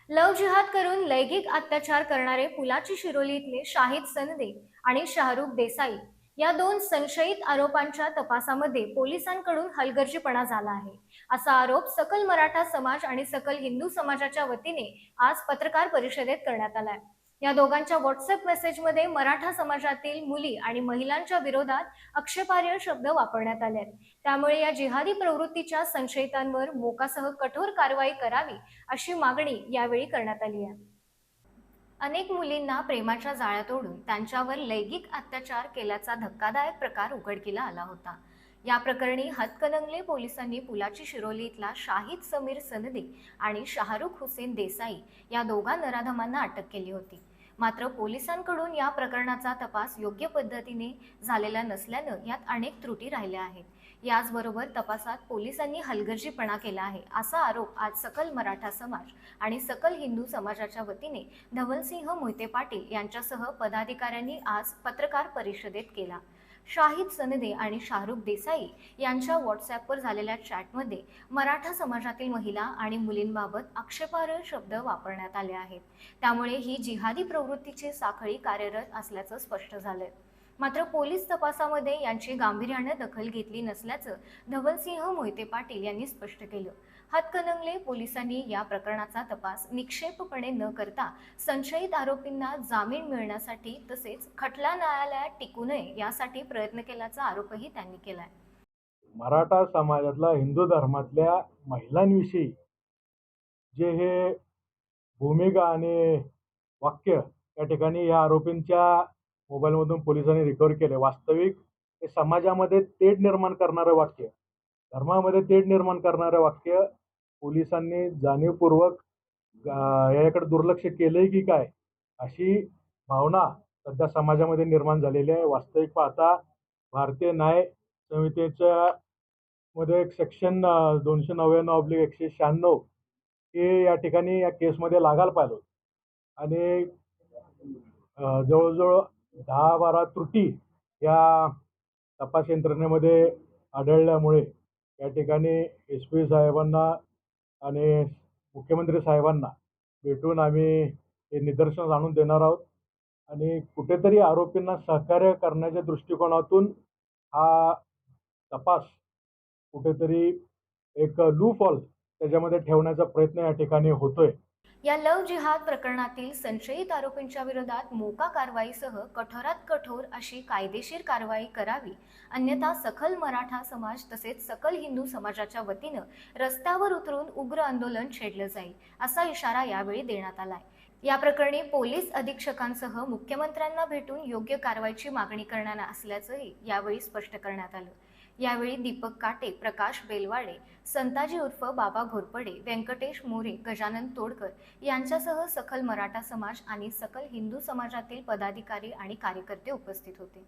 लव जिहाद करून लैंगिक अत्याचार करणारे पुलाची शिरोली इथले शाहिद सनदे आणि शाहरुख देसाई या दोन संशयित आरोपांच्या तपासामध्ये पोलिसांकडून हलगर्जीपणा झाला आहे, असा आरोप सकल मराठा समाज आणि सकल हिंदू समाजाच्या वतीने आज पत्रकार परिषदेत करण्यात आलाय। या दोघांच्या व्हॉट्सअप मेसेजमध्ये मराठा समाजातील मुली आणि महिलांच्या विरोधात आक्षेपार्ह शब्द वापरण्यात आले आहेत। त्यामुळे या जिहादी प्रवृत्तीच्या संशयितांवर मोकासह कठोर कारवाई करावी अशी मागणी यावेळी करण्यात आली आहे। अनेक मुलींना प्रेमाच्या जाळ्यात ओढून त्यांच्यावर लैंगिक अत्याचार केल्याचा धक्कादायक प्रकार उघडकीला आला होता। या प्रकरणी हातकणंगले पोलिसांनी पुलाची शिरोली इथला शाहिद समीर सनदी आणि शाहरुख हुसेन देसाई या दोघा नराधमांना अटक केली होती। मात्र पोलिसांकडून या प्रकरणाचा तपास योग्य पद्धतीने झालेला नसल्यानं यात अनेक त्रुटी राहिल्या आहेत। याचबरोबर तपासात पोलिसांनी हलगर्जीपणा केला आहे, असा आरोप आज सकल मराठा समाज आणि सकल हिंदू समाजाच्या वतीने धवलसिंह मोहिते पाटील यांच्यासह पदाधिकाऱ्यांनी आज पत्रकार परिषदेत केला। शाहिद सनदे आणि शाहरुख देसाई यांच्या व्हॉट्सअपवर झालेल्या चॅटमध्ये मराठा समाजातील महिला आणि मुलींबाबत आक्षेपार्ह शब्द वापरण्यात आले आहेत। त्यामुळे ही जिहादी प्रवृत्तीची साखळी कार्यरत असल्याचं स्पष्ट झालंय। मात्र पोलीस तपासामध्ये यांची गांभीर्याने दखल घेतली नसल्याचं धवलसिंह मोहिते पाटील यांनी स्पष्ट केलं। हातकणंगले पोलिसांनी या प्रकरणाचा तपास निक्षेपपणे न करता संशयित आरोपींना जामीन मिळण्यासाठी तसेच खटला न्यायालयात टिकू नये यासाठी प्रयत्न केल्याचा आरोपही त्यांनी केलाय। मराठा समाजातला हिंदू धर्मातल्या महिलांविषयी जे हे भूमिका आणि वाक्य या ठिकाणी या आरोपींच्या मोबाईलमधून पोलिसांनी रिकव्हर केले। वास्तविक हे समाजामध्ये तेढ निर्माण करणारं वाक्य, धर्मामध्ये तेढ निर्माण करणारं वाक्य पोलिसांनी जाणीवपूर्वक याकडे दुर्लक्ष केलंय की काय अशी भावना सध्या समाजामध्ये निर्माण झालेली आहे। वास्तविक पाहता भारतीय न्याय संहितेच्या मध्ये एक सेक्शन 299/196 हे या ठिकाणी या केसमध्ये लागायला पाहिजे आणि जवळजवळ 10-12 त्रुटी या तपास यंत्रणेमध्ये आढळल्यामुळे या ठिकाणी SP साहेबांना आणि मुख्यमंत्री साहेबांना भेटून आम्ही हे निदर्शनास आणून देणार आहोत आणि कुठेतरी आरोपींना सहकार्य करण्याच्या दृष्टिकोनातून हा तपास कुठेतरी एक लूपहोल त्याच्यामध्ये ठेवण्याचा प्रयत्न या ठिकाणी होतोय। या लव जिहाद प्रकरणातील संशयित आरोपींच्या विरोधात मोका कारवाईसह कठोरात कठोर अशी कायदेशीर कारवाई करावी, अन्यथा सकल मराठा समाज तसेच सकल हिंदू समाजाच्या वतीनं रस्त्यावर उतरून उग्र आंदोलन छेडलं जाईल, असा इशारा यावेळी देण्यात आलाय। या प्रकरणी पोलीस अधीक्षकांसह मुख्यमंत्र्यांना भेटून योग्य कारवाईची मागणी करणार असल्याचंही यावेळी स्पष्ट करण्यात आलं। यावेळी दीपक काटे, प्रकाश बेलवाडे, संताजी उर्फ बाबा घोरपडे, व्यंकटेश मोरे, गजानन तोडकर यांच्यासह सकल मराठा समाज आणि सकल हिंदू समाजातील पदाधिकारी आणि कार्यकर्ते उपस्थित होते।